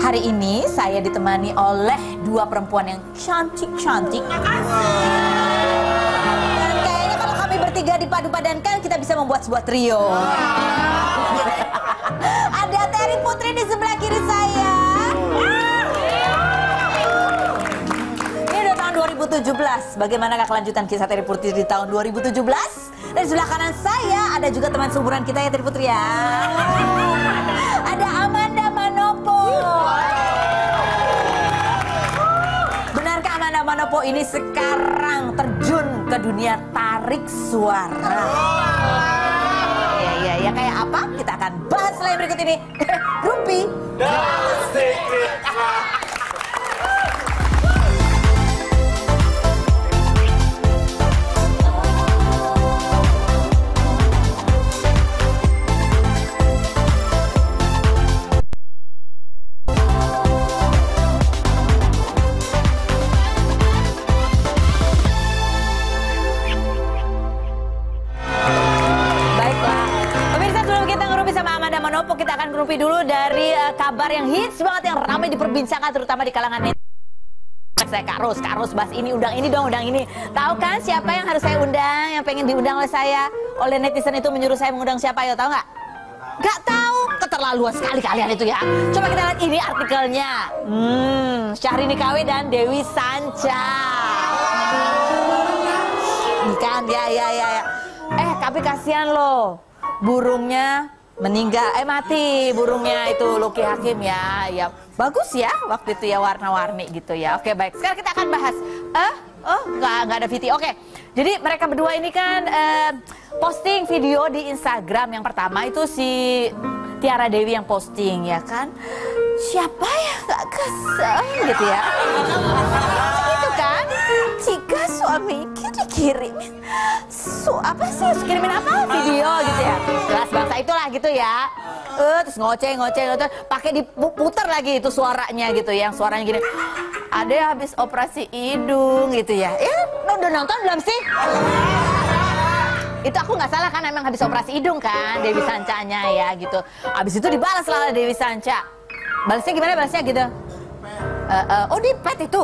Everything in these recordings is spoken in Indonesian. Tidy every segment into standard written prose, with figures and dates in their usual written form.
Hari ini saya ditemani oleh dua perempuan yang cantik-cantik. Dan kayaknya kalau kami bertiga dipadu-padankan, kita bisa membuat sebuah trio. Ada Terry Putri di sebelah kiri saya. Ini udah tahun 2017. Bagaimanakah kelanjutan kisah Terry Putri di tahun 2017? Dan di sebelah kanan saya ada juga teman seumuran kita ya, Terry Putri ya. Ada Amanda Manopo. Benarkah Amanda Manopo ini sekarang terjun ke dunia tarik suara? Ya kayak apa? Kita akan bahas setelah yang berikut ini. Rumpi. Kita akan ngerumpi dulu dari kabar yang hits banget, yang ramai diperbincangkan terutama di kalangan netizen. Saya Kak Ros bahas ini, undang ini dong, undang ini. Tahu kan siapa yang harus saya undang, yang pengen diundang oleh saya? Oleh netizen itu menyuruh saya mengundang siapa, ya tahu nggak? Nggak tahu, keterlaluan sekali kalian itu ya. Coba kita lihat ini artikelnya. Syahrini KW dan Dewi Sanca. Kan ya. Tapi kasihan loh, burungnya meninggal, mati burungnya itu, Lucky Hakim ya. Ya bagus ya waktu itu ya, warna-warni gitu ya. Oke baik, sekarang kita akan bahas nggak ada video. Oke, jadi mereka berdua ini kan posting video di Instagram. Yang pertama itu si Tiara Dewi yang posting ya kan. Siapa yang nggak kesel gitu ya, gitu kan. Jika suami kirimin kirimin apa video gitu ya, jelas bangsa itulah gitu ya. Terus ngoceh pakai diputar lagi itu suaranya gitu, yang suaranya gini, ada yang habis operasi hidung gitu ya. Udah nonton belum sih? Itu aku nggak salah kan, emang habis operasi hidung kan Dewi Sancanya ya gitu. Habis itu dibalas lah Dewi Sanca. Balasnya gimana balasnya gitu? Di pet itu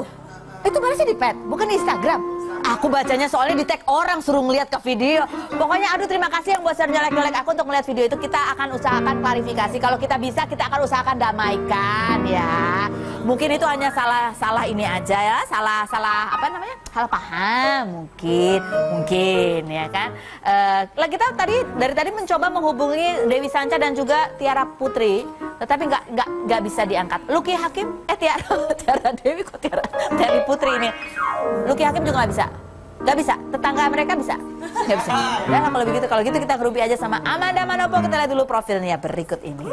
balasnya di pet, bukan di Instagram. Aku bacanya soalnya di tag orang, suruh ngeliat ke video. Pokoknya aduh, terima kasih yang buat share nyelek-nyelek aku untuk melihat video itu. Kita akan usahakan klarifikasi. Kalau kita bisa, kita akan usahakan damaikan ya. Mungkin itu hanya salah ini aja ya, salah apa namanya? Salah paham mungkin ya kan. Kita dari tadi mencoba menghubungi Dewi Sanca dan juga Tiara Putri, tetapi nggak bisa diangkat. Lucky Hakim, Tiara Dewi kok Terry Putri ini. Lucky Hakim juga nggak bisa. Tetangga mereka bisa, nggak bisa. Dan kalau gitu kita ngerupi aja sama Amanda Manopo. Kita lihat dulu profilnya berikut ini.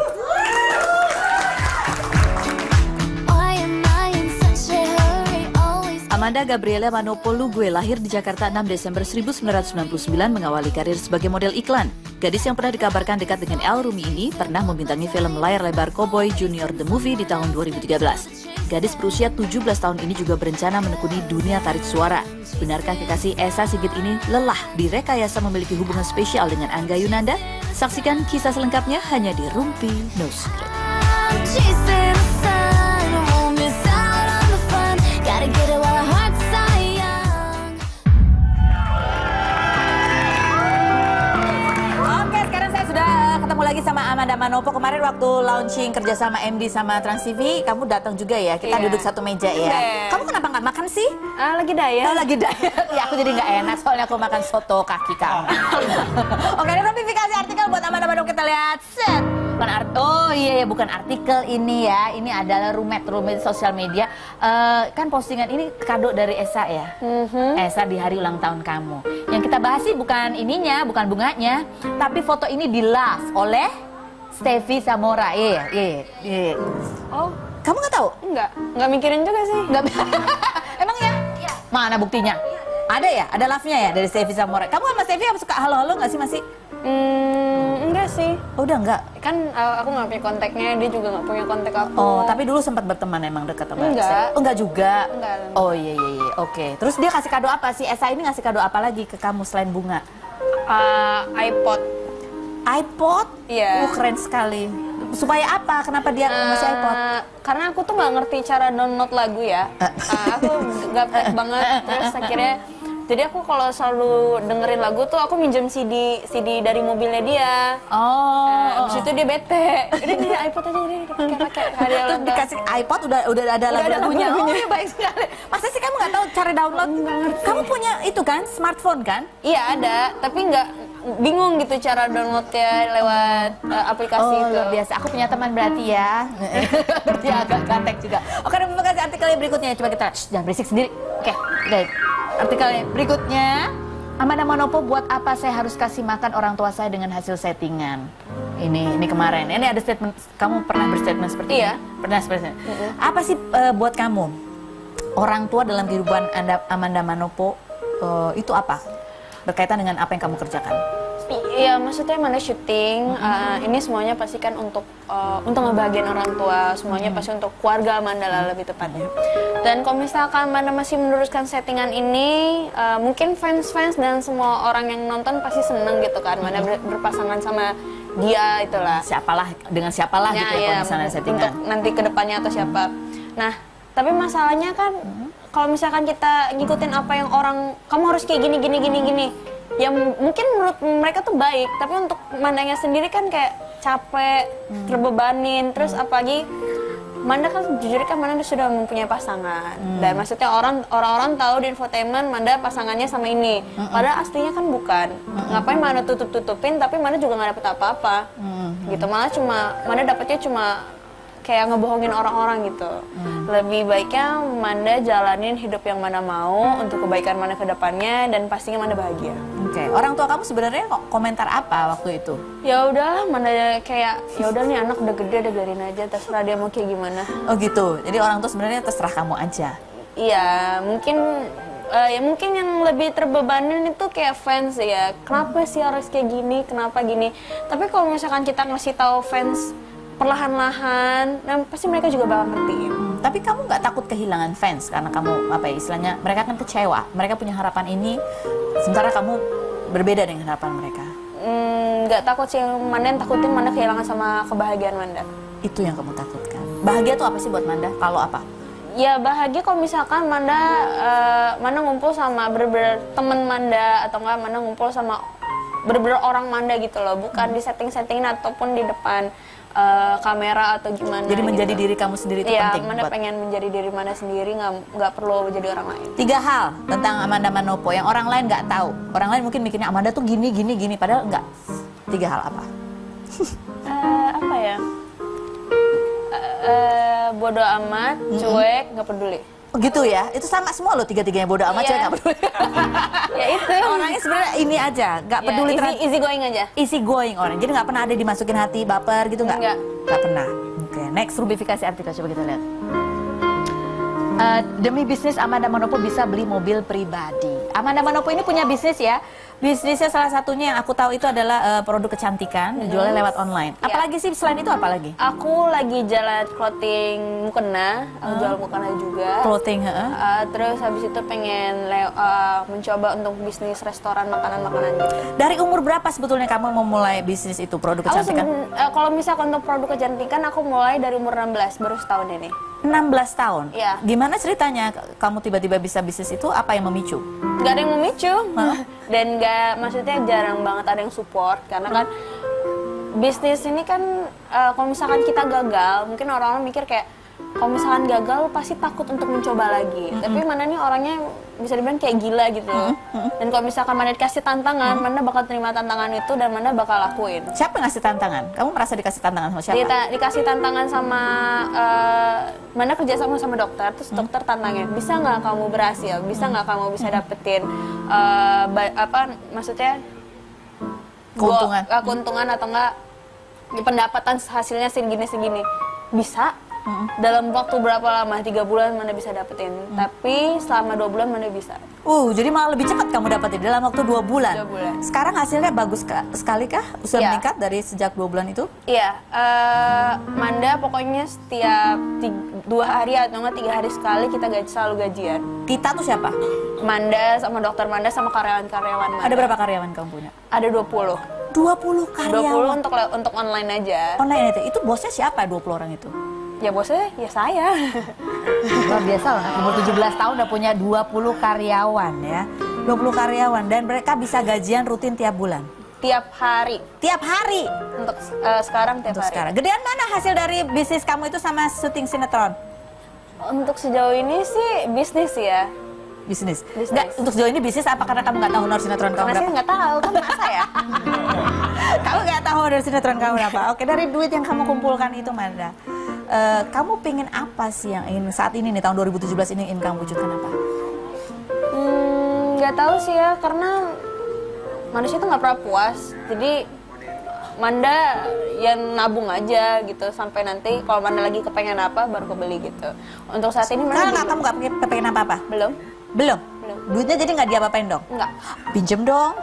Amanda Gabriela Manopo Lugue lahir di Jakarta 6 Desember 1999, mengawali karir sebagai model iklan. Gadis yang pernah dikabarkan dekat dengan El Rumi ini pernah membintangi film layar lebar Cowboy Junior The Movie di tahun 2013. Gadis berusia 17 tahun ini juga berencana menekuni dunia tarik suara. Benarkah kekasih Esa Sigit ini lelah direkayasa memiliki hubungan spesial dengan Angga Yunanda? Saksikan kisah selengkapnya hanya di Rumpi No Secret. Lagi sama Amanda Manopo. Kemarin waktu launching kerja sama MD sama Trans TV, kamu datang juga ya, kita duduk satu meja ya. Kamu kenapa nggak makan sih? Lagi diet. Lagi diet. Ya aku jadi nggak enak soalnya aku makan soto kaki kamu. Oke, ini notifikasi artikel buat Amanda Manopo, kita lihat. Set. Bukan artikel ini ya. Ini adalah rumit sosial media. Kan postingan ini kado dari Esa ya. Esa di hari ulang tahun kamu. Yang kita bahas sih bukan ininya, bukan bunganya, tapi foto ini di love oleh Stevie Samora. Iya. Oh, kamu nggak tahu? Nggak mikirin juga sih. Emang ya? Mana buktinya? Ada ya? Ada love-nya ya dari Stevie Samora. Kamu sama Stevie suka halo-halo nggak sih masih? Enggak sih. Udah enggak? Kan aku nggak punya kontaknya, dia juga nggak punya kontak aku. Oh, tapi dulu sempat berteman emang dekat sama Enggak. Enggak juga? Enggak. Oh iya. Oke. Terus dia kasih kado apa sih? Esa ini ngasih kado apa lagi ke kamu selain bunga? iPod. iPod? Iya. Keren sekali. Supaya apa? Kenapa dia ngasih iPod? Karena aku tuh nggak ngerti cara download lagu ya. Aku gaptek banget. Terus akhirnya, jadi aku kalau selalu dengerin lagu tuh aku minjem CD dari mobilnya dia. Abis itu dia bete. Udah nih iPod aja nih pakai hadiah ulang tahun. Dikasih iPod udah ada lagu-lagunya. Oh iya, baik sekali. Masa sih kamu nggak tahu cara download? Kamu punya itu kan smartphone kan? Iya ada, tapi nggak bingung gitu cara downloadnya lewat aplikasi itu. Luar biasa. Aku punya teman berarti ya. Dia agak gaptek juga. Oke, terima kasih. Artikelnya berikutnya. Coba kita jangan berisik sendiri. Oke, baik. Artikelnya berikutnya. Amanda Manopo, buat apa saya harus kasih makan orang tua saya dengan hasil settingan? Ini kemarin. Ini ada statement. Kamu pernah berstatement seperti Iya. ini? Pernah seperti ini. Apa sih buat kamu orang tua dalam kehidupan Amanda Manopo itu apa? Berkaitan dengan apa yang kamu kerjakan? Iya, maksudnya mana syuting, ini semuanya pasti kan untuk ngebahagiain orang tua, semuanya pasti untuk keluarga Amanda lah lebih tepatnya. Dan kalau misalkan Amanda masih meneruskan settingan ini, mungkin fans-fans dan semua orang yang nonton pasti seneng gitu kan, Amanda berpasangan sama dia itulah. Dengan siapalah gitu ya, kalau misalnya settingan. Untuk nanti kedepannya atau siapa. Nah, tapi masalahnya kan, kalau misalkan kita ngikutin apa yang orang, kamu harus kayak gini, yang mungkin menurut mereka tuh baik, tapi untuk Mandanya sendiri kan kayak capek, terbebanin, terus apalagi Manda kan jujur kan Manda sudah mempunyai pasangan, dan maksudnya orang-orang tahu di infotainment Manda pasangannya sama ini, padahal aslinya kan bukan. Ngapain Manda tutupin, tapi Manda juga nggak dapet apa-apa, gitu. Malah Manda dapetnya cuma kayak ngebohongin orang-orang gitu. Lebih baiknya Manda jalanin hidup yang Manda mau untuk kebaikan Manda ke depannya, dan pastinya Manda bahagia. Oke. Orang tua kamu sebenarnya komentar apa waktu itu? Ya udahlah, Manda kayak ya udah nih anak udah gede, udah biarin aja, terserah dia mau kayak gimana. Oh gitu. Jadi orang tua sebenarnya terserah kamu aja. Iya, mungkin yang lebih terbebanin itu kayak fans ya. Kenapa sih harus kayak gini? Kenapa gini? Tapi kalau misalkan kita ngasih tahu fans perlahan-lahan, dan pasti mereka juga bakal ngertiin. Tapi kamu nggak takut kehilangan fans karena kamu apa ya istilahnya, mereka kan kecewa, mereka punya harapan ini, sementara kamu berbeda dengan harapan mereka. Nggak takut sih, Manda yang takutin Manda kehilangan sama kebahagiaan Manda. Itu yang kamu takutkan. Bahagia tuh apa sih buat Manda? Kalau apa? Ya bahagia kalau misalkan Manda ngumpul sama bener-bener temen Manda, atau enggak Manda ngumpul sama bener-bener orang Manda gitu loh, bukan di setting-settingin ataupun di depan kamera atau gimana. Jadi menjadi gitu. diri kamu sendiri itu penting. Iya, Manda pengen menjadi diri Manda sendiri, nggak perlu jadi orang lain. 3 hal tentang Amanda Manopo yang orang lain nggak tahu. Orang lain mungkin mikirnya Amanda tuh gini, padahal nggak. 3 hal apa? Apa ya? Bodoh amat, cuek, nggak peduli. Oh gitu ya, itu sama semua loh, 3-tiganya bodoh amat, cuek nggak peduli. Ya itu. Orangnya sebenarnya ini aja, nggak peduli. Easy going aja. Easy going orang, jadi nggak pernah ada dimasukin hati, baper gitu nggak? Nggak pernah. Oke, next rubifikasi artikel, coba kita lihat. Demi bisnis Amanda Manopo bisa beli mobil pribadi. Amanda Manopo ini punya bisnis ya. Bisnisnya salah satunya yang aku tahu itu adalah produk kecantikan, dijualnya lewat online. Apalagi sih selain itu apalagi? Aku lagi jalan clothing mukena, aku jual mukena juga. Clothing, terus habis itu pengen mencoba untuk bisnis restoran makanan-makanan gitu. Dari umur berapa sebetulnya kamu mau mulai bisnis itu, produk kecantikan? Kalau misalkan untuk produk kecantikan aku mulai dari umur 16, baru setahun ini. 16 tahun? Iya. Gimana ceritanya kamu tiba-tiba bisa bisnis itu? Apa yang memicu? Gak ada yang memicu. Dan maksudnya jarang banget ada yang support. Karena kan bisnis ini kan kalau misalkan kita gagal, mungkin orang-orang mikir kayak kalau misalkan gagal pasti takut untuk mencoba lagi. Tapi Manda nih orangnya bisa dibilang kayak gila gitu. Dan kalau misalkan Manda dikasih tantangan, Manda bakal terima tantangan itu dan Manda bakal lakuin. Siapa yang ngasih tantangan? Kamu merasa dikasih tantangan sama siapa? Dikasih tantangan sama Manda kerja sama dokter, terus dokter tantangin, bisa nggak kamu berhasil? Bisa nggak kamu bisa dapetin maksudnya keuntungan atau enggak pendapatan hasilnya segini. Bisa. Dalam waktu berapa lama? 3 bulan Manda bisa dapetin. Tapi selama 2 bulan Manda bisa. Jadi malah lebih cepat kamu dapetin dalam waktu 2 bulan. 2 bulan. Sekarang hasilnya bagus sekali kah? Sudah meningkat dari sejak 2 bulan itu? Iya. Manda pokoknya setiap 2 hari atau enggak 3 hari sekali kita selalu gajian. Kita tuh siapa? Manda sama dokter Manda sama karyawan-karyawan Manda. Ada berapa karyawan kamu punya? Ada 20. 20 karyawan. 20 untuk online aja. Online itu bosnya siapa 20 orang itu? Ya bosnya ya saya. Luar biasa loh, umur 17 tahun udah punya 20 karyawan ya. 20 karyawan dan mereka bisa gajian rutin tiap bulan. Tiap hari. Tiap hari. Untuk sekarang tiap Untuk hari. sekarang. Gedean mana hasil dari bisnis kamu itu sama syuting sinetron? Untuk sejauh ini sih bisnis ya. Bisnis. Bisnis. Nggak, untuk sejauh ini bisnis apa karena kamu nggak tahu honor sinetron kamu Karena berapa? saya nggak tahu kan masa ya. Kamu nggak tahu honor sinetron kamu berapa? Oke, dari duit yang kamu kumpulkan itu Manda, kamu pengen apa sih yang ingin saat ini nih tahun 2017 ini ingin kamu wujudkan apa? Nggak tahu sih ya, karena manusia itu nggak pernah puas. Jadi Manda yang nabung aja gitu sampai nanti kalau Manda lagi kepengen apa baru kebeli gitu. Untuk saat ini Manda Karena kamu nggak kepengen apa-apa? belum. Belum? Belum. Duitnya jadi nggak diapa-apain dong? Enggak. Pinjem dong.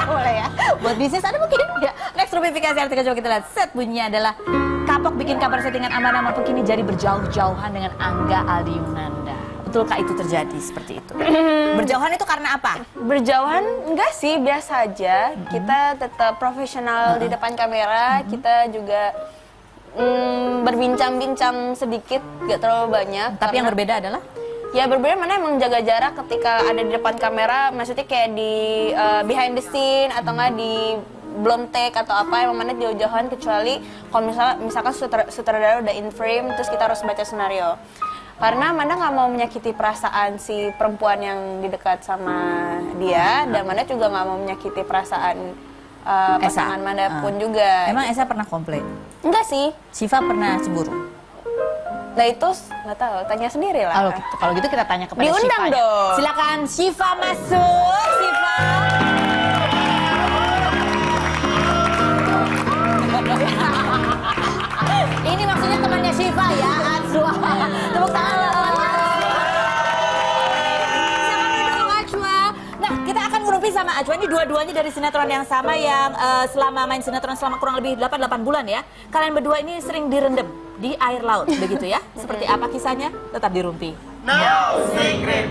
Boleh ya. Buat bisnis ada mungkin. Ya. Next rupifikasi artikel coba kita lihat. Set bunyinya adalah kapok bikin kabar settingan Amanda Manopo kini jadi berjauh-jauhan dengan Angga Aldi Yunanda. Betulkah itu terjadi seperti itu? Berjauhan itu karena apa? Berjauhan enggak sih, biasa aja. Kita tetap profesional di depan kamera. Kita juga berbincang-bincang sedikit, gak terlalu banyak. Tapi yang berbeda adalah? Ya berbeda, mana emang jaga jarak ketika ada di depan kamera, maksudnya kayak di behind the scene atau nggak di belum take atau apa, emang mana jauh-jauhan kecuali kalau misalkan sutradara udah in frame terus kita harus baca skenario. Karena Manda nggak mau menyakiti perasaan si perempuan yang di dekat sama dia, dan Manda juga nggak mau menyakiti perasaan pasangan Manda pun juga. Emang Esa pernah komplain? Enggak sih. Siva pernah cemburu? Nah itu nggak tahu, tanya sendiri lah. Kalau gitu kita tanya kepada Diundang Siva. dong. Silakan Siva masuk. Siva. Ini maksudnya temannya Siva ya, Atswa. Tepuk tangan. Silakan duduk Atswa. Nah, kita akan ngurupi sama Atswa. Ini dua-duanya dari sinetron yang sama yang selama main sinetron selama kurang lebih 8 bulan ya. Kalian berdua ini sering direndam di air laut, begitu ya? Seperti apa kisahnya? Tetap di Rumpi. No secret.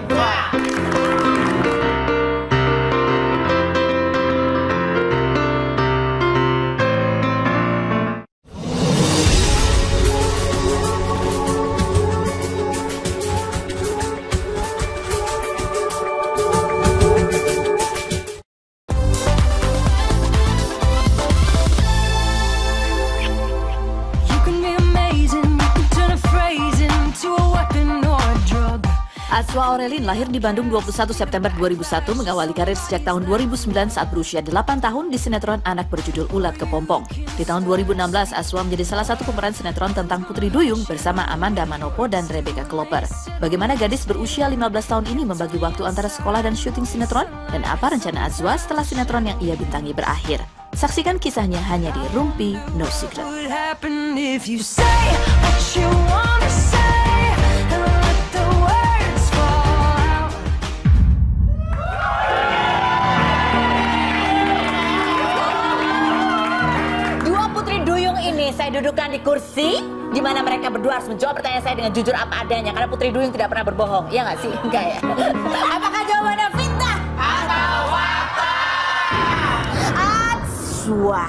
Atswa Aurelin lahir di Bandung 21 September 2001, mengawali karir sejak tahun 2009 saat berusia 8 tahun di sinetron anak berjudul Ulat Kepompong. Di tahun 2016, Atswa menjadi salah satu pemeran sinetron tentang Putri Duyung bersama Amanda Manopo dan Rebecca Klopper. Bagaimana gadis berusia 15 tahun ini membagi waktu antara sekolah dan syuting sinetron? Dan apa rencana Atswa setelah sinetron yang ia bintangi berakhir? Saksikan kisahnya hanya di Rumpi No Secret. Saya dudukkan di kursi di mana mereka berdua harus menjawab pertanyaan saya dengan jujur apa adanya karena Putri Duyung tidak pernah berbohong. Iya nggak sih? Enggak ya? Apakah jawabannya fitnah atau fakta? Atswa,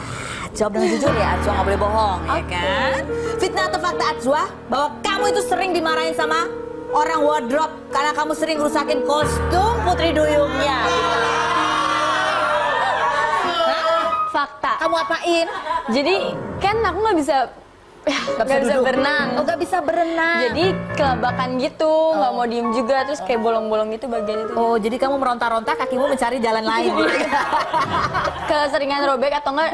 jawab dengan jujur ya. Atswa nggak boleh bohong, ya kan? Fitnah atau fakta Atswa bahwa kamu itu sering dimarahin sama orang wardrobe karena kamu sering rusakin kostum Putri Duyungnya. Fakta. Kamu apain? Jadi kan aku nggak bisa berenang. Oh, nggak bisa berenang. Jadi kelabakan gitu, nggak mau diem juga, terus kayak bolong-bolong gitu bagian itu. Oh, jadi kamu meronta-ronta, kakimu mencari jalan lain. Keseringan robek atau enggak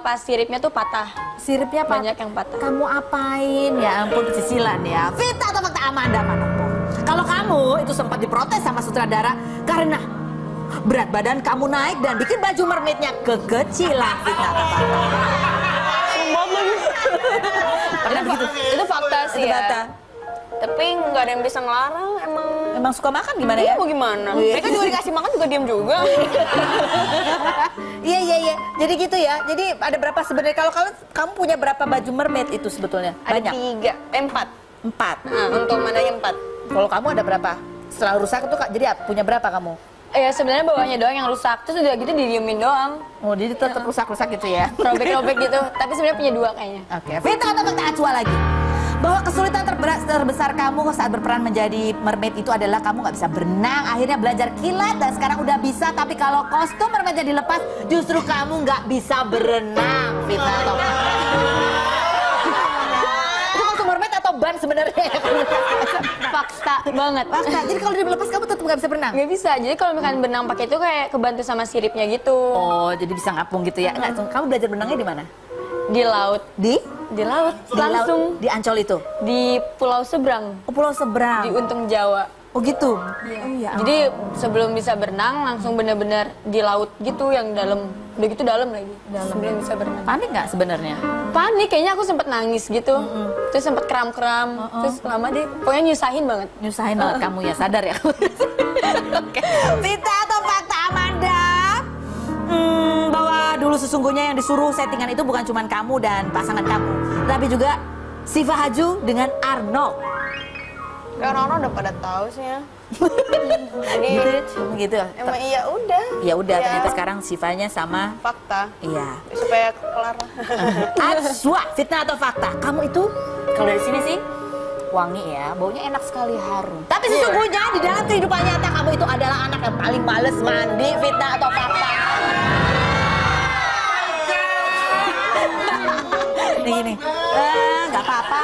pas siripnya tuh patah. Siripnya Banyak yang patah. Kamu apain? Ya ampun, cicilan ya. Fitnah atau fakta Amanda Manopo? Kalau kamu itu sempat diprotes sama sutradara karena berat badan kamu naik dan bikin baju mermaidnya kekecilan. Fitnah atau fakta? Pernah begitu? Itu fakta sih Itu ya. fakta. Tapi nggak ada yang bisa ngelarang, Emang suka makan gimana Iya ya? mau gimana? Mereka juga dikasih makan juga diem juga. Iya. Jadi gitu ya. Jadi ada berapa sebenarnya? Kalau kamu punya berapa baju mermaid itu sebetulnya? Ada Banyak. 3, 4. 4. Nah, untuk mananya 4. Kalau kamu ada berapa? Setelah rusak itu jadi punya berapa kamu? Ya sebenarnya bawahnya doang yang rusak, terus udah gitu didiemin doang. Oh, jadi tetap rusak-rusak gitu ya? Robek-robek gitu, tapi sebenarnya punya 2 kayaknya. Oke, Vita atau fakta Ajwa lagi? Bahwa kesulitan terbesar kamu saat berperan menjadi mermaid itu adalah kamu nggak bisa berenang, akhirnya belajar kilat dan sekarang udah bisa, tapi kalau kostum mermaidnya dilepas justru kamu nggak bisa berenang, Vita atau fakta? Itu kostum mermaid atau ban sebenarnya? Fakta banget. Fakta, jadi kalau dilepas kamu tetap nggak bisa berenang? Nggak bisa, jadi kalau misalkan berenang pakai itu kayak kebantu sama siripnya gitu. Oh, jadi bisa ngapung gitu ya? Enggak, kamu belajar berenangnya di mana? Di laut. Di laut, langsung di Ancol itu? di pulau seberang, Oh, Pulau Seberang. di Untung Jawa. Oh gitu? Iya. Oh, iya. Jadi sebelum bisa berenang langsung bener-bener di laut gitu yang dalam, udah gitu dalam lagi. Sebelum bisa berenang. Panik nggak sebenarnya? Panik, kayaknya aku sempet nangis gitu, terus sempet kram-kram, terus lama deh, pokoknya nyusahin banget. Nyusahin banget kamu ya, sadar ya? Oke. Vita atau fakta Amanda? Bahwa dulu sesungguhnya yang disuruh settingan itu bukan cuma kamu dan pasangan kamu, tapi juga Syifa Haju dengan Arnold. Ya orang-orang udah pada tahu sih ya. Jadi Gitu. emang iya udah. Ya udah, Ya. ternyata sekarang Syifanya sama. Fakta. Iya. Supaya kelar. Ajwa, fitnah atau fakta? Kamu itu kalau dari sini sih wangi ya, baunya enak sekali, harum. Tapi sesungguhnya di dalam kehidupan nyata kamu itu adalah anak yang paling males mandi, fitnah atau fakta? Ini, nggak apa-apa.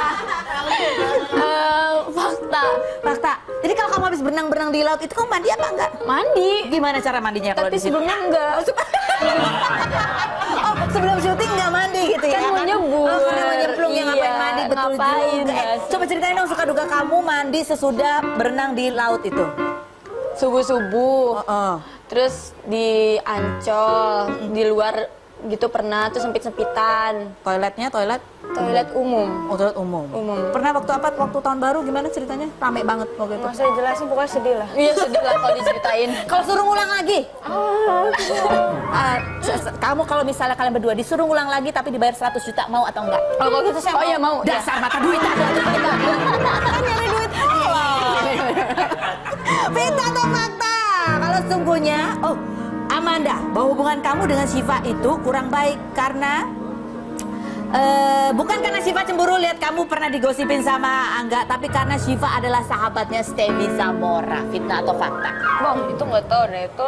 Fakta. Fakta. Jadi kalau kamu habis berenang-berenang di laut itu kamu mandi apa enggak? Mandi. Gimana cara mandinya kalau Tapi di sini? sebelumnya enggak. Oh, sebelum syuting nggak mandi gitu ya? Kan mau nyebur. Oh, karena mau nyemplung ya, ngapain Iya, mandi, betul ngapain, juga. Mas? Coba ceritain dong suka duka kamu mandi sesudah berenang di laut itu. Subuh-subuh. Oh. Terus di Ancol, di luar gitu pernah, tuh sempit-sempitan. Toiletnya toilet? Toilet umum. Oh, toilet umum. Umum. Pernah waktu apa? Waktu tahun baru gimana ceritanya? Rame banget waktu itu. Nggak usah dijelasin, pokoknya sedih lah. Iya sedih lah kalau diceritain. Kalau suruh ngulang lagi? Kamu kalau misalnya kalian berdua disuruh ngulang lagi tapi dibayar 100 juta, mau atau enggak? Kalau gitu saya Oh iya mau. Dasar mata duit aja. Kan nyari duit. Fitnah atau fakta? Kalau sesungguhnya, Amanda, bahwa hubungan kamu dengan Syifa itu kurang baik karena bukan karena Syifa cemburu lihat kamu pernah digosipin sama Angga, tapi karena Syifa adalah sahabatnya Stevie Zamora. Fitnah atau fakta? Bang, itu nggak tahu deh, itu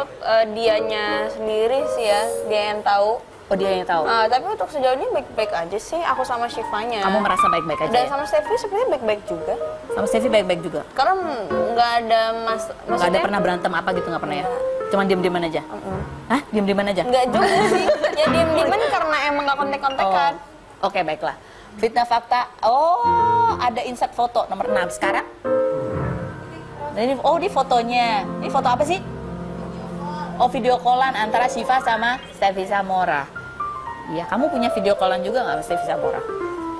dianya sendiri sih ya, dia yang tahu. Oh, dia yang tahu. Tapi untuk sejauh ini baik-baik aja sih, aku sama Syifanya. Kamu merasa baik-baik aja Dan ya? sama Stevie sebenarnya baik-baik juga. Sama Stevie baik-baik juga? Karena nggak ada Nggak ada pernah berantem apa gitu, nggak pernah ya? Cuman diem-dieman aja? Hah? Diem-dieman aja? Nggak juga sih, ya diem-dieman karena emang nggak kontek-kontekan. Oke, baiklah. Fitnah fakta. Oh, ada insert foto nomor 6 sekarang. Nah, ini fotonya. Ini foto apa sih? Oh, video callan antara Syifa sama Stevie Zamora. Iya, kamu punya video callan juga nggak sama Stevie Zamora?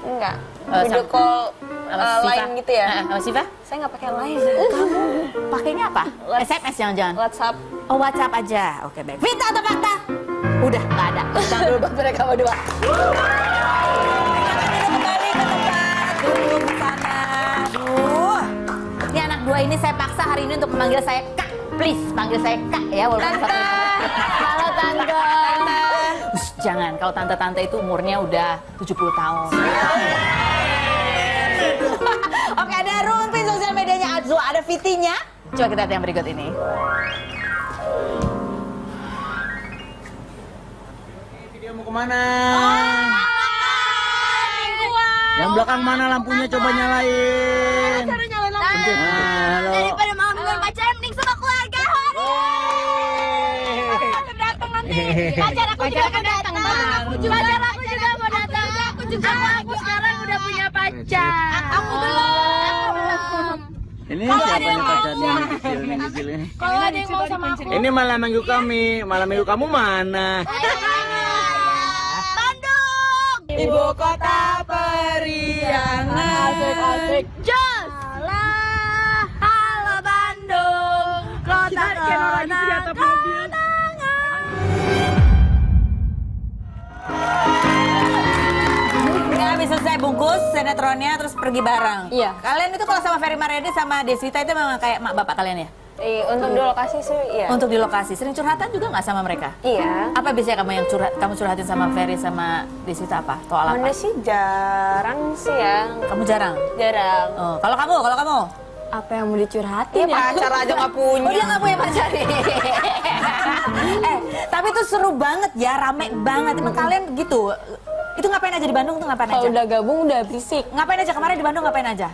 Enggak. Video Video call Sama Syifa? line gitu ya? Sama Syifa? Saya nggak pakai line. Kamu pakainya apa? SMS jangan-jangan? WhatsApp. Oh, WhatsApp aja. Oke, baik. Fitnah atau fakta? Udah, nggak ada. Tangan dulu buat mereka berdua. Kembali ke tempat. Duduk ke sana. Aduh. Ini anak dua ini saya paksa hari ini untuk memanggil saya Kak. Please, panggil saya Kak ya. Walaupun Halo Tante. Jangan, kalau tante-tante itu umurnya udah 70 tahun. Oke, ada rumpin sosial medianya Ajwa, ada VT-nya. Coba kita lihat yang berikut ini. Video mau kemana? Yang belakang mana lampunya coba nyalain. Halo. Daripada malam-malam pacaran mending sama keluarga. Datang nanti. Pacar aku juga mau datang. Pacar aku juga mau datang. Aku sekarang udah punya pacar. Aku belum. Ini siapa yang pacarnya yang kecil ini? Kalau ada yang mau sama aku. Ini malam minggu kami. Malam minggu kamu mana? Bandung. Ibu kota periangan. Asik. Jos. Halo Bandung. Kota kenangan. Ini habis selesai bungkus sinetronnya terus pergi bareng. Iya. Kalian itu kalau sama Ferry Maryadi sama Deswita itu memang kayak mak bapak kalian ya? Untuk di lokasi sih, iya. Untuk di lokasi, sering curhatan juga nggak sama mereka? Iya. Apa biasanya kamu curhatin sama Ferry sama Deswita apa? Soal apa? Mana sih jarang sih ya. Kamu jarang? Jarang. Oh, kalau kamu? Apa yang mau dicurhatin Iya, ya? Pacar aja nggak punya. Oh, dia nggak punya pacar. Tapi itu seru banget ya, rame banget. Emang kalian gitu? Itu ngapain aja di Bandung tuh ngapain aja? Kalau udah gabung udah berisik. Ngapain aja kemarin di Bandung ngapain aja?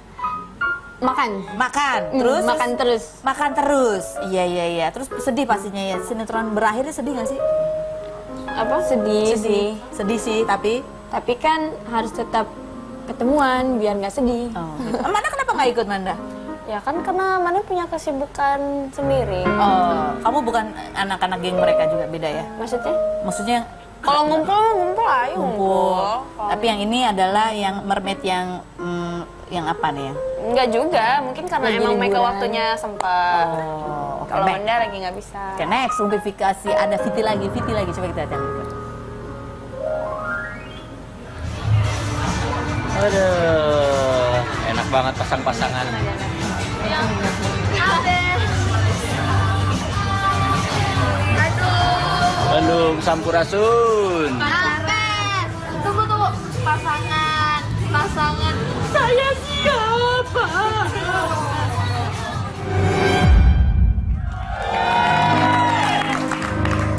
Makan. Terus? Makan terus. Iya. Terus sedih pastinya ya. Sinetron berakhirnya sedih nggak sih? Apa? Sedih sih. Sedih sih, tapi kan harus tetap ketemuan biar nggak sedih. oh, gitu. Mana kenapa nggak ikut Manda? Ya kan karena Mana punya kesibukan sendiri. Oh, kamu bukan anak-anak geng mereka juga, beda ya? Maksudnya Kalau ngumpul ayo ngumpul. Tapi yang ini adalah yang mermaid yang apa nih ya? Enggak juga, mungkin karena Lagi emang mereka liburan. waktunya sempat. Oh, oke. Kalau Baik. Manda lagi nggak bisa. Oke, next umpifikasi ada Viti lagi, coba kita lihat yang berikut. Aduh, enak banget pasang-pasangan. Bandung Sampurasun. Tunggu. Pasangan. Saya siapa?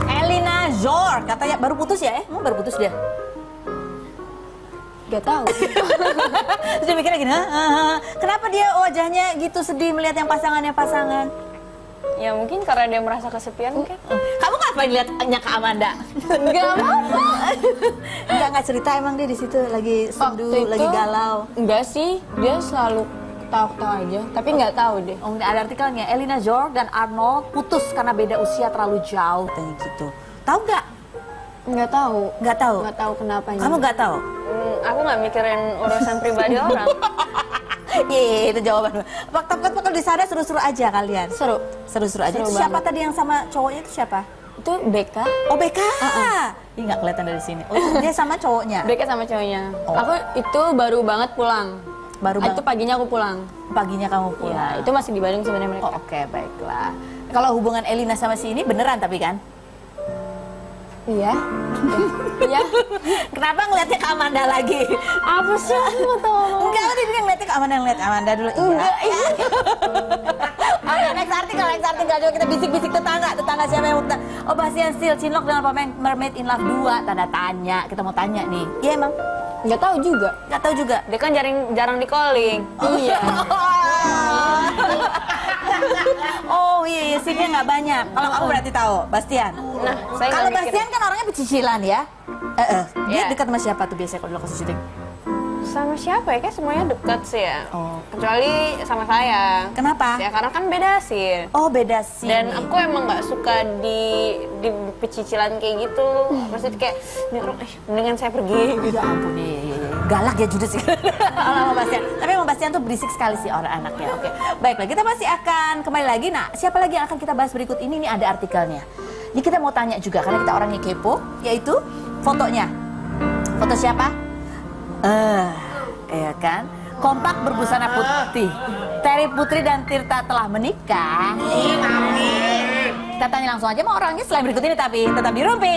Elina Zor, katanya baru putus ya? Emang baru putus dia? Gak tahu. Terus dia mikirnya gini, kenapa dia wajahnya gitu sedih melihat yang pasangan? Ya mungkin karena dia merasa kesepian mungkin. Kamu ngapain lihatnya ke Amanda? Enggak apa-apa. Enggak cerita emang dia di situ lagi sendu, Waktu itu- lagi galau. Enggak sih, dia selalu ketawa-ketawa aja. Tapi nggak tahu deh. Oh, ada artikelnya, Elina Zor dan Arnold putus karena beda usia terlalu jauh, katanya gitu. Tahu nggak? Nggak tahu. Nggak tahu. Nggak tahu kenapanya. Kamu nggak tahu? Aku nggak mikirin urusan pribadi orang. Iya, itu jawaban. Waktu di sana seru-seru aja kalian. Seru-seru aja. Seru Itu siapa banget. tadi yang sama cowoknya itu siapa? Itu BK. Oh, BK. Ih, nggak kelihatan dari sini. Oh, dia sama cowoknya. BK sama cowoknya. Oh. Aku itu baru banget pulang. Itu paginya aku pulang. paginya kamu pulang. Iya, itu masih di Bandung sebenarnya mereka. Oh, oke, baiklah. Kalau hubungan Elina sama si ini beneran tapi kan? Iya. Iya. Kenapa ngeliatnya ke Amanda lagi? Apa sih? Aku nggak tahu. Enggak, tadi dia ngeliatnya ke Amanda, ngeliat Amanda dulu. Enggak, Iya. Oke, next artikel. Coba kita bisik-bisik tetangga siapa yang mau kita. Oh, Bastian Steele, Cinlok dengan pemain Mermaid in Love 2, tanda tanya. Kita mau tanya nih. Iya emang? Nggak tahu juga. Nggak tahu juga. Dia kan jarang di calling. Iya. Oh iya, scene-nya nggak banyak. Kalau kamu berarti tahu, Bastian. Nah, saya Kalau nggak Bastian kan orangnya pecicilan ya. Dia Iya. dekat sama siapa tuh biasanya kalau di lokasi syuting? Sama siapa ya? Kayak semuanya dekat sih ya. Oh. Kecuali sama saya. Kenapa? Ya karena kan beda sih. Oh, beda sih. Dan aku emang nggak suka di pecicilan kayak gitu. Maksudnya kayak, "Nih orang, mendingan saya pergi." Ya ampun, iya. Galak ya Judes sih. Sama Bastian. Tapi emang Bastian tuh berisik sekali sih orang anaknya. Oke, baiklah, kita masih akan kembali lagi. Nah, siapa lagi yang akan kita bahas berikut ini? Ini ada artikelnya. Ini kita mau tanya juga karena kita orangnya kepo, yaitu fotonya. Foto siapa? Ya kan? Kompak berbusana putih. Terry Putri dan Tirta telah menikah. Kita tanya langsung aja sama orangnya selain berikut ini, tapi tetap di Rumpi.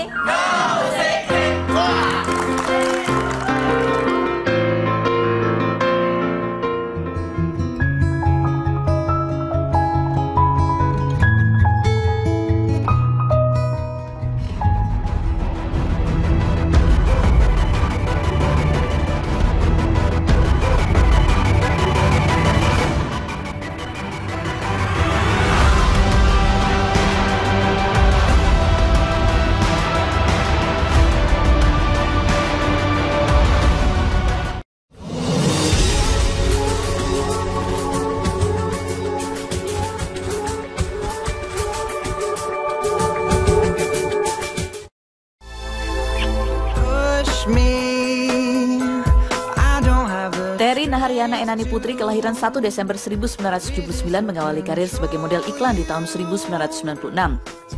Terry Naharyana Enani Putri kelahiran 1 Desember 1979 mengawali karir sebagai model iklan di tahun 1996.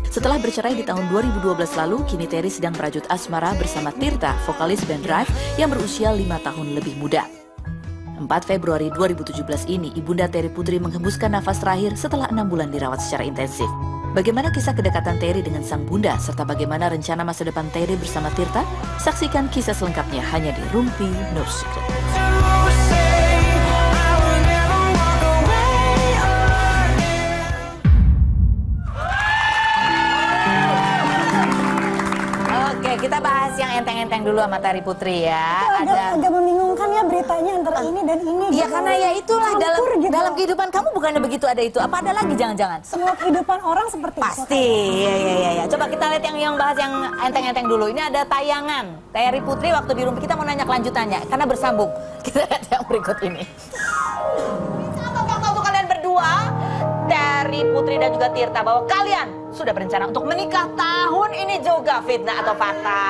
Setelah bercerai di tahun 2012 lalu, kini Terry sedang merajut asmara bersama Tirta, vokalis band Drive yang berusia 5 tahun lebih muda. 4 Februari 2017 ini, Ibunda Terry Putri menghembuskan nafas terakhir setelah 6 bulan dirawat secara intensif. Bagaimana kisah kedekatan Terry dengan sang bunda, serta bagaimana rencana masa depan Terry bersama Tirta? Saksikan kisah selengkapnya hanya di Rumpi No Secret. Kita bahas yang enteng-enteng dulu sama Terry Putri ya. Agak membingungkan ya beritanya antara ini dan ini. Iya karena ya itulah gitu. dalam kehidupan kamu bukannya begitu ada itu. Apa ada lagi jangan-jangan? Semua kehidupan orang seperti Pasti. itu. Iya. Coba kita lihat yang bahas yang enteng-enteng dulu. Ini ada tayangan Terry Putri waktu di Rumpi. Kita mau nanya kelanjutannya karena bersambung. Kita lihat yang berikut ini. Apakah untuk kalian berdua, Terry Putri dan juga Tirta, bahwa kalian sudah berencana untuk menikah tahun ini juga, fitnah atau fakta?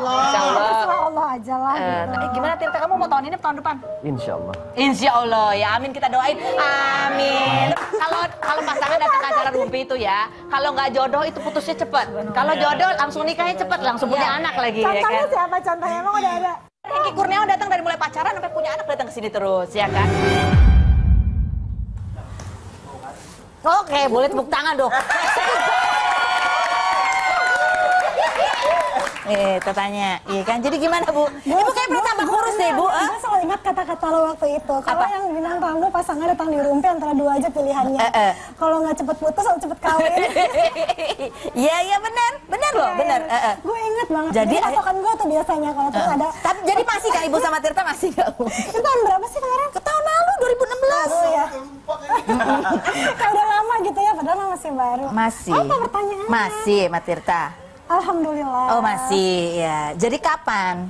Insya Allah. Allah aja lah. Gimana Tirta, kamu mau tahun ini atau tahun depan? Insya Allah. Insya Allah ya, amin, kita doain, amin. Kalau pasangan datang ke acara Rumpi itu ya, kalau nggak jodoh itu putusnya cepet. Kalau jodoh langsung nikahnya cepet, langsung punya anak lagi. Contohnya ya kan? siapa? Contohnya emang udah ada. Hengki Kurniawan datang dari mulai pacaran sampai punya anak datang ke sini terus, ya kan? Oke, boleh tepuk tangan dong. Tanya, iya kan? Jadi gimana Bu? Ibu kayak pernah tambah kurus deh Bu. Gue selalu ingat kata-kata lo waktu itu. Kalau Apa? yang bilang tamu pasangan datang di Rumpi antara dua aja pilihannya. Kalau nggak cepet putus atau cepet kawin. Iya benar loh, benar. Gue inget banget. Jadi patokan gue tuh biasanya kalau tuh ada. Tapi jadi masih kan Ibu sama Tirta masih nggak Bu? Itu tahun berapa sih kemarin? Ke tahun lalu 2016. Baru ya. Kayak udah lama gitu ya, padahal masih baru. Masih. Apa pertanyaannya? Masih sama Tirta. Alhamdulillah. Oh masih ya. Jadi kapan?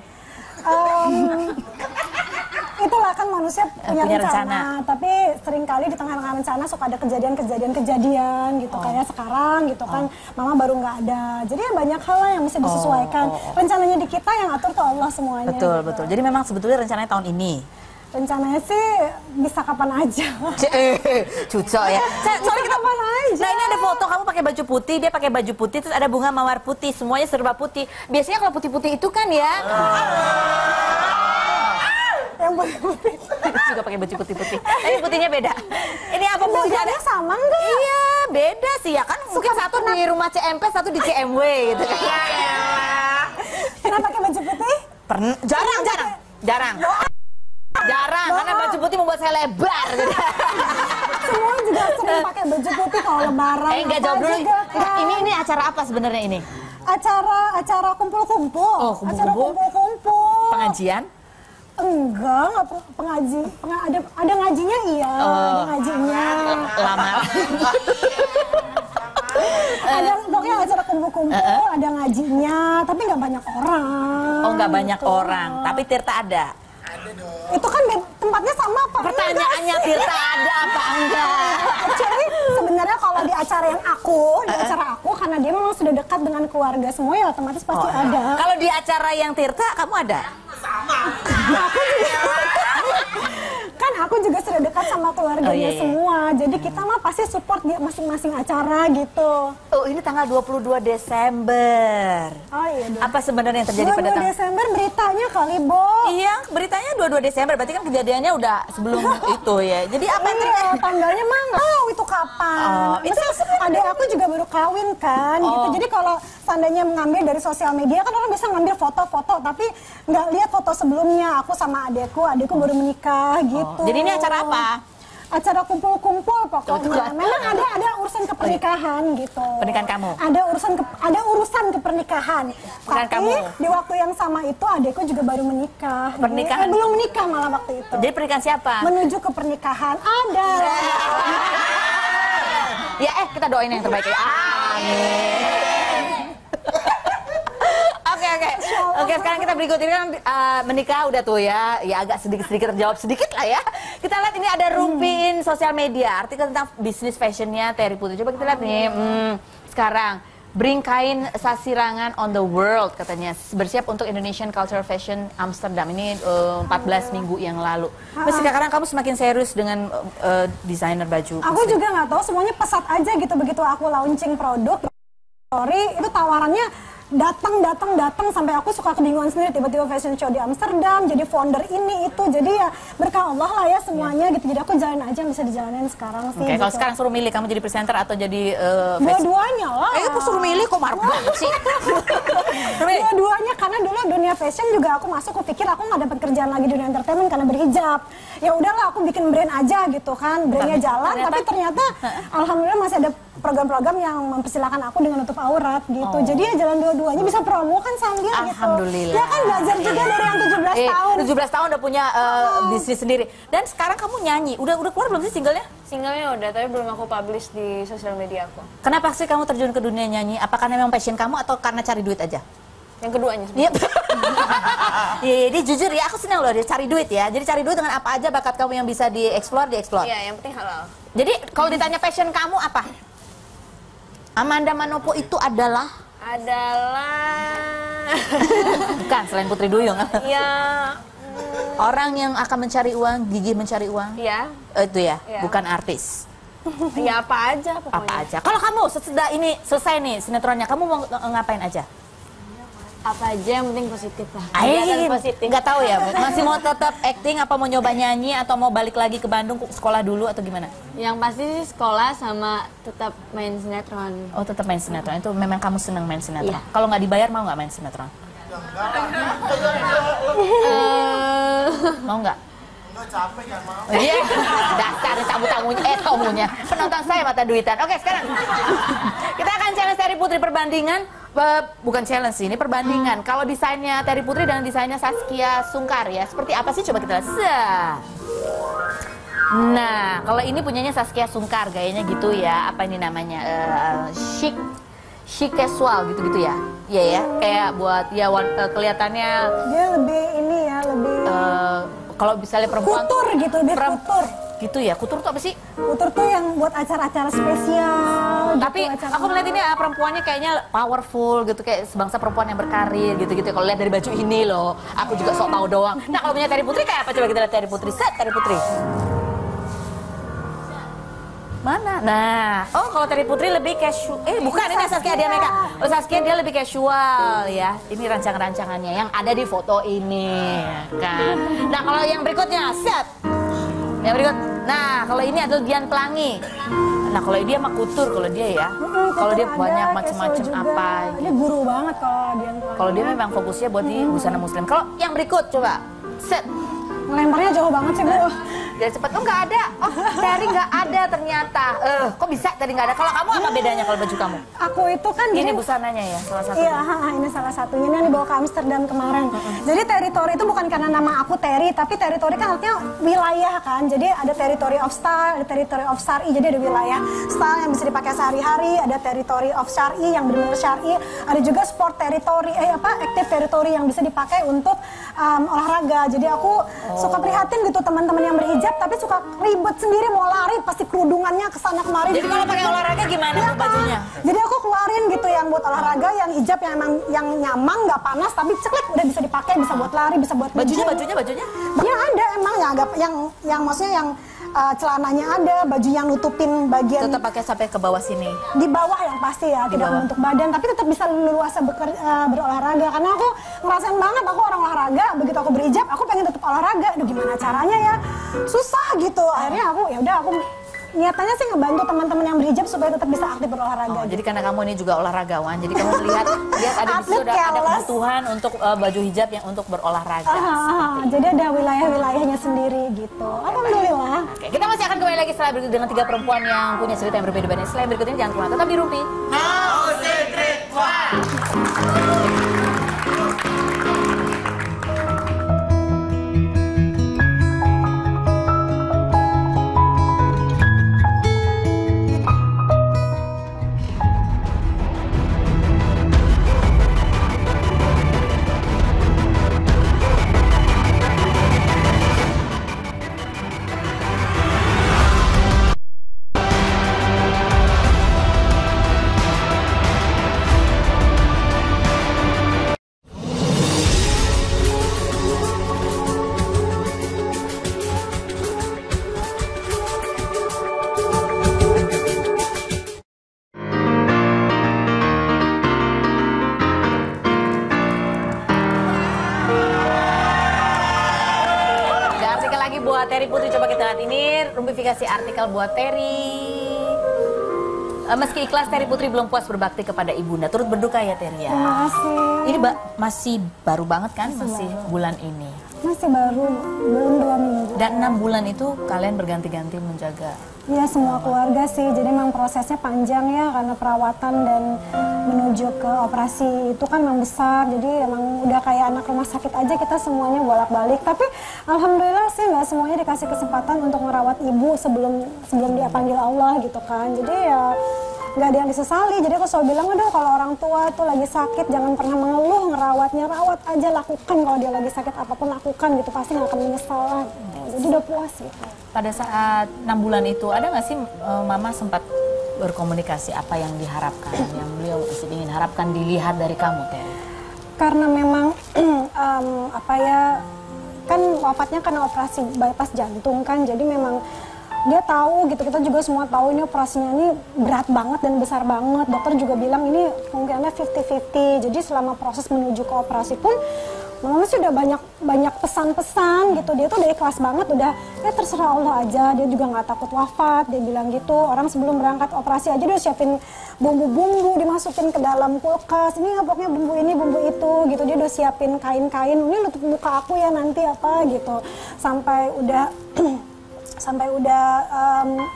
Itulah kan manusia punya Punya rencana, tapi seringkali di tengah-tengah rencana suka ada kejadian gitu. Kayak sekarang gitu kan, mama baru nggak ada. Jadi banyak hal lah yang mesti disesuaikan. Rencananya di kita yang atur tuh Allah semuanya. Betul. gitu. Jadi memang sebetulnya rencananya tahun ini. Rencananya sih bisa kapan aja. Cucok ya. Soalnya kita kapan aja. Nah ini ada foto kamu pakai baju putih, dia pakai baju putih, terus ada bunga mawar putih, semuanya serba putih. Biasanya kalau putih-putih itu kan ya. Yang putih-putih. Juga pakai baju putih-putih. Tapi putihnya beda. Ini apa Bu? Ada sama enggak? Iya, beda sih ya kan. Mungkin satu di rumah CMP, satu di CMW gitu kan. Pernah pakai baju putih? Jarang. Karena baju putih membuat saya lebar gitu. Semua juga sering pakai baju putih kalau lebaran. Enggak jawab dulu. juga, kan. Ini acara apa sebenarnya ini? Acara kumpul-kumpul. Oh, kumpul-kumpul. Acara kumpul-kumpul. Pengajian? Enggak pengaji. Ada ngajinya iya, ada ngajinya. Lama. Ada pokoknya acara kumpul-kumpul, ada ngajinya, tapi nggak banyak orang. Oh, nggak banyak gitu. orang. Tapi Tirta ada. Itu kan tempatnya sama apa? Pertanyaannya Tirta ada apa enggak? Actually sebenarnya kalau di acara yang di acara aku karena dia memang sudah dekat dengan keluarga semua ya otomatis pasti ada. Kalau di acara yang Tirta kamu ada? Kan aku juga sudah dekat sama keluarganya semua. Jadi kita mah pasti support dia masing-masing acara gitu. Oh, ini tanggal 22 Desember. Oh iya. Apa sebenarnya yang terjadi pada 22 Desember beritanya kali, Bo. Iya, beritanya 22 Desember. Berarti kan kejadiannya udah sebelum itu ya. Jadi apa yang Iya, tanggalnya mah nggak tahu itu kapan. Oh, itu Adek aku juga baru kawin kan, gitu. Jadi kalau seandainya mengambil dari sosial media kan orang bisa ngambil foto-foto, tapi nggak lihat foto sebelumnya. Aku sama adekku baru menikah gitu. Jadi ini acara apa? Acara kumpul-kumpul pokoknya. Memang ada urusan kepernikahan gitu. Pernikahan kamu? Ada urusan kepernikahan. Pernikahan Tapi kamu? di waktu yang sama itu adekku juga baru menikah. Pernikahan? Belum menikah malah waktu itu. Jadi pernikahan siapa? Menuju ke pernikahan ada. Ya kita doain yang terbaik ya. Amin. Oke, sekarang kita berikut ini kan menikah udah tuh ya agak sedikit terjawab sedikit lah ya. Kita lihat ini ada Rumpiin sosial media, artikel tentang bisnis fashionnya Terry Putri. Coba kita lihat nih, sekarang bring kain sasirangan on the world katanya, bersiap untuk Indonesian Cultural Fashion Amsterdam. Ini 14 minggu yang lalu. Mas sekarang kamu semakin serius dengan desainer baju. Aku juga nggak tahu, semuanya pesat aja gitu begitu aku launching produk. Sorry, itu tawarannya datang sampai aku suka kebingungan sendiri, tiba-tiba fashion show di Amsterdam, jadi founder ini itu, jadi ya berkah Allah lah ya semuanya gitu. Jadi aku jalan aja yang bisa dijalanin sekarang sih. Oke, gitu. kalau sekarang suruh milih kamu jadi presenter atau jadi Dua-duanya lah. aku suruh milih kok marah banget sih. Dua-duanya, karena dulu dunia fashion juga aku masuk, aku pikir aku nggak dapat kerjaan lagi di dunia entertainment karena berhijab. Ya udahlah, aku bikin brand aja gitu kan, brandnya jalan, tapi ternyata alhamdulillah masih ada program-program yang mempersilahkan aku dengan nutup aurat gitu. Jadi ya jalan dua-duanya, bisa promo kan sambil gitu. Alhamdulillah. Ya kan belajar juga dari yang 17 tahun. 17 tahun udah punya bisnis sendiri. Dan sekarang kamu nyanyi. Udah keluar belum sih singlenya? Singlenya udah, tapi belum aku publish di sosial media aku. Kenapa sih kamu terjun ke dunia nyanyi? Apakah memang passion kamu atau karena cari duit aja? Yang keduanya Iya. Iya, dia jujur ya, aku senang loh dia cari duit ya. Jadi cari duit dengan apa aja bakat kamu yang bisa dieksplor. Iya, yang penting halal. Jadi kalau ditanya passion kamu apa? Amanda Manopo itu adalah bukan selain Putri Duyung. Ya, Orang yang akan mencari uang, gigih mencari uang. ya, Itu ya, Iya. bukan artis. ya apa aja pokoknya. Apa aja. Kalau kamu sesudah ini selesai nih sinetronnya, kamu mau ngapain aja? Apa aja yang penting positif lah. Kegiatan positif. Nggak tahu ya, masih mau tetap acting apa mau nyoba nyanyi atau mau balik lagi ke Bandung sekolah dulu atau gimana? Yang pasti sih sekolah sama tetap main sinetron. Oh, tetap main sinetron. Itu memang kamu senang main sinetron. Iya. Kalau nggak dibayar mau nggak main sinetron? Mau nggak? Iya, dasar tamunya. Penonton saya mata duitan. Oke, sekarang kita akan challenge Terry Putri perbandingan. Bukan challenge sih, ini perbandingan. Kalau desainnya Terry Putri dan desainnya Saskia Sungkar ya, seperti apa sih? Coba kita lihat. Nah, kalau ini punyanya Saskia Sungkar, gayanya gitu ya. Apa ini namanya? Chic casual gitu-gitu ya. Iya ya, kayak buat ya kelihatannya Dia lebih ini ya, lebih kalau misalnya perempuan kutur gitu, lebih kutur. gitu ya. Kutur tuh apa sih? Kutur tuh yang buat acara-acara spesial. Tapi gitu, aku melihat ini perempuannya kayaknya powerful gitu, kayak sebangsa perempuan yang berkarir gitu-gitu. Kalau lihat dari baju ini loh, aku juga sok tahu doang. Nah, kalau punya Terry Putri kayak apa? Coba kita lihat Terry Putri. Terry Putri. Mana? Nah, oh kalau Terry Putri lebih casual. Bukan, ini Saskia dia Meka. Oh, Saskia dia lebih casual ya. Ini rancangannya yang ada di foto ini, kan. Nah, kalau yang berikutnya, yang berikut. Nah, kalau ini adalah Dian Pelangi. Nah, kalau dia mah kutur kalau dia ya. Kalau dia banyak macam-macam apa. Dia guru banget kalau dia. Kalau dia memang fokusnya buat di busana muslim. Kalau yang berikut coba. Ngelemparnya jauh banget sih, Bu. Dia cepet, oh nggak ada, oh Terry nggak ada ternyata. Kok bisa Terry nggak ada? Kalau kamu apa bedanya kalau baju kamu? Aku itu kan Ini jadi busananya ya, salah satu. Iya, ini salah satunya. Ini yang dibawa ke Amsterdam kemarin. Jadi teritori itu bukan karena nama aku Terry, tapi teritori kan artinya wilayah kan. Jadi ada territory of style, ada territory of syari. Jadi ada wilayah style yang bisa dipakai sehari-hari, ada territory of syari yang benar-benar syari, ada juga sport territory, active territory yang bisa dipakai untuk olahraga. Jadi aku suka prihatin gitu teman-teman yang berhijab tapi suka ribet sendiri mau lari pasti kerudungannya kesana kemari. Jadi kalau pakai olahraga gimana ya, bajunya? Jadi aku keluarin gitu yang buat olahraga, yang hijab yang emang yang nyaman, nggak panas tapi ceklek udah bisa dipakai, bisa buat lari, bisa buat Bajunya? Ya ada emang ya agak yang maksudnya yang celananya ada, baju yang nutupin bagian Tetap pakai sampai ke bawah sini. di bawah yang pasti ya, tidak bawah. membentuk badan, tapi tetap bisa leluasa berolahraga. Karena aku ngerasain banget aku orang olahraga, begitu aku berhijab, aku pengen tetap olahraga. Aduh gimana caranya ya? Susah gitu. Akhirnya aku ya udah aku niatannya sih ngebantu teman-teman yang berhijab supaya tetap bisa aktif berolahraga. Jadi karena kamu ini juga olahragawan, jadi kamu lihat ada di situ ada kebutuhan untuk baju hijab yang untuk berolahraga. Jadi ada wilayah-wilayahnya sendiri gitu. Alhamdulillah. Oke, kita masih akan kembali lagi setelah berikut dengan 3 perempuan yang punya cerita yang berbeda-beda. Selain berikut ini jangan kemana, tetap di Rumpi. Terry Putri, coba kita lihat ini rumpifikasi artikel buat Terry. Meski ikhlas, Terry Putri belum puas berbakti kepada ibunda. Turut berduka ya Terry ya. Terima kasih. Ini masih baru banget kan, masih bulan ini. Masih baru, belum 2 minggu. Dan 6 bulan itu kalian berganti-ganti menjaga. Iya, semua keluarga sih. Jadi memang prosesnya panjang ya, karena perawatan dan menuju ke operasi itu kan memang besar. Jadi emang udah kayak anak rumah sakit aja, kita semuanya bolak-balik. Tapi alhamdulillah sih nggak semuanya dikasih kesempatan untuk merawat ibu sebelum dia panggil Allah gitu kan. Jadi ya nggak ada yang disesali. Jadi aku selalu bilang, aduh kalau orang tua tuh lagi sakit jangan pernah mengeluh, ngerawatnya, rawat aja, lakukan. Kalau dia lagi sakit apapun lakukan gitu, pasti nggak akan menyesal lah. Jadi udah puas gitu. Pada saat 6 bulan itu, ada nggak sih Mama sempat berkomunikasi apa yang diharapkan, yang beliau masih ingin harapkan dilihat dari kamu, Terry? Karena memang apa ya, kan wafatnya karena operasi bypass jantung kan, jadi memang dia tahu gitu, kita juga semua tahu ini operasinya ini berat banget dan besar banget. Dokter juga bilang ini kemungkinannya 50-50. Jadi selama proses menuju ke operasi pun Mama sih udah banyak pesan-pesan gitu. Dia tuh udah ikhlas banget, udah ya terserah Allah aja. Dia juga nggak takut wafat, dia bilang gitu. Orang sebelum berangkat operasi aja udah siapin bumbu-bumbu, dimasukin ke dalam kulkas. Ini pokoknya bumbu ini, bumbu itu gitu. Dia udah siapin kain-kain, ini nutup muka aku ya nanti apa gitu. Sampai udah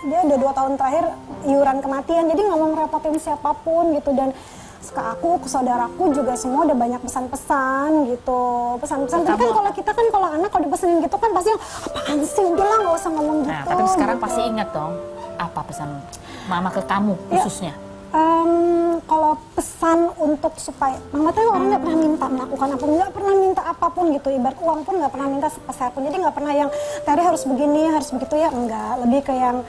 dia udah 2 tahun terakhir iuran kematian, jadi nggak mau ngerepotin siapapun gitu. Dan ke aku, ke saudaraku juga semua udah banyak pesan-pesan gitu, pesan-pesan. Tapi kan kalau kita kan kalau anak kalau dipesenin gitu kan pasti apaan sih, udahlah nggak usah ngomong gitu. Nah, tapi sekarang gitu. pasti ingat dong apa pesan Mama ke kamu khususnya. Kalau pesan untuk supaya Mama tuh orang nggak pernah minta melakukan apa, nggak pernah minta apapun gitu, ibarat uang pun nggak pernah minta sepeser pun. Jadi nggak pernah yang Terry harus begini, harus begitu ya, enggak. Lebih ke yang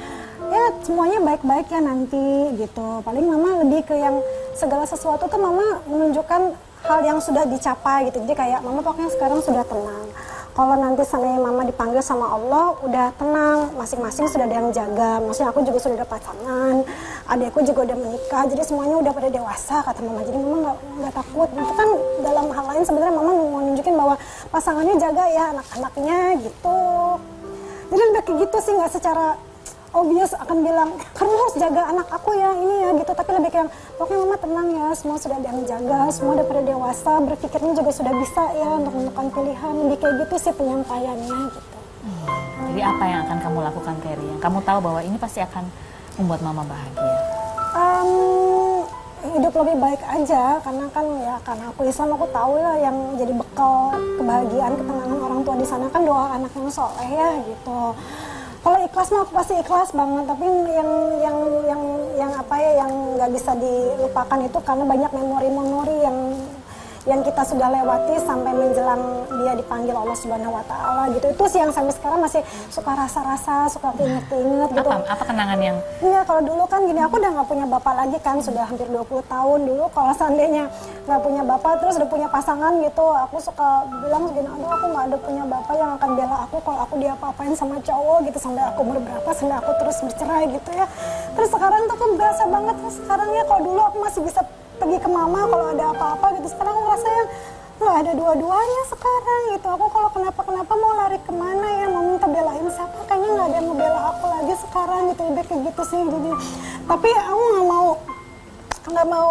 ya semuanya baik-baik ya nanti gitu. Paling Mama lebih ke yang segala sesuatu tuh Mama menunjukkan hal yang sudah dicapai gitu. Jadi kayak Mama pokoknya sekarang sudah tenang. Kalau nanti seandainya Mama dipanggil sama Allah, udah tenang, masing-masing sudah ada yang jaga. Maksudnya aku juga sudah ada pasangan, adikku juga udah menikah, jadi semuanya udah pada dewasa kata Mama. Jadi Mama nggak takut. Itu kan dalam hal lain sebenarnya Mama mau nunjukin bahwa pasangannya jaga ya anak-anaknya gitu. Jadi lebih kayak gitu sih, nggak secara obvious akan bilang kamu harus jaga anak aku ya ini ya gitu, tapi lebih kayak pokoknya Mama tenang ya, semua sudah ada yang jaga, semua udah pada dewasa, berpikirnya juga sudah bisa ya untuk menentukan pilihan. Lebih kayak gitu sih penyampaiannya gitu. Jadi apa yang akan kamu lakukan, Terry? Yang kamu tahu bahwa ini pasti akan membuat Mama bahagia. Hidup lebih baik aja, karena kan ya karena aku Islam, aku tahu ya yang jadi bekal kebahagiaan, ketenangan orang tua di sana kan doa anak yang soleh ya gitu. Kalau ikhlas mah aku pasti ikhlas banget, tapi yang apa ya, yang nggak bisa dilupakan itu karena banyak memori-memori yang kita sudah lewati sampai menjelang dia dipanggil Allah Subhanahu Wa Taala gitu. Itu sih yang sampai sekarang masih suka rasa-rasa, suka inget-inget gitu. Apa kenangan yang? Iya, kalau dulu kan gini, aku udah nggak punya bapak lagi kan, sudah hampir 20 tahun dulu. Kalau seandainya nggak punya bapak terus udah punya pasangan gitu, aku suka bilang gini, aduh aku nggak ada punya bapak yang akan bela aku kalau aku diapa-apain sama cowok gitu sampai aku umur berapa, sampai aku terus bercerai gitu ya. Terus sekarang tuh aku berasa banget, sekarang ya kalau dulu aku masih bisa pergi ke Mama kalau ada apa-apa gitu, sekarang aku rasanya nggak ada dua-duanya sekarang gitu. Aku kalau kenapa-kenapa mau lari kemana ya, mau minta belain siapa, kayaknya nggak ada yang mau bela aku lagi sekarang gitu, lebih kayak gitu sih. Jadi tapi aku nggak mau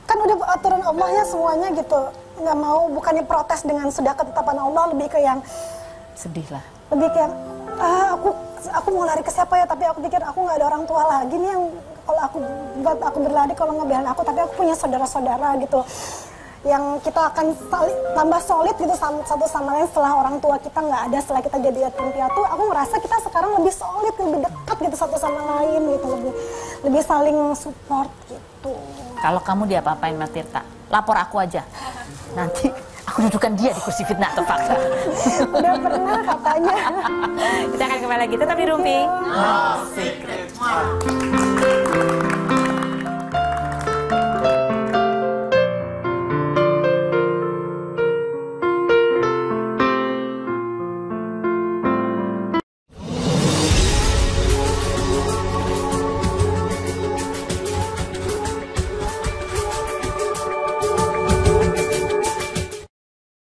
kan udah aturan Allah ya semuanya gitu, nggak mau, bukannya protes dengan sudah ketetapan Allah, lebih ke yang Sedih lah. lebih kayak aku mau lari ke siapa ya, tapi aku pikir aku nggak ada orang tua lagi nih yang kalau aku berlari kalau ngebelain aku, tapi aku punya saudara-saudara gitu yang kita akan tambah solid gitu satu sama lain setelah orang tua kita nggak ada, setelah kita jadi yatim piatu. Aku ngerasa kita sekarang lebih solid, lebih dekat gitu satu sama lain gitu, lebih saling support gitu. Kalau kamu diapa-apain sama Tirta, lapor aku aja. Nanti aku dudukan dia di kursi fitnah atau fakta. Udah pernah katanya. Kita akan kembali lagi, tetap di Rumpi. Secret.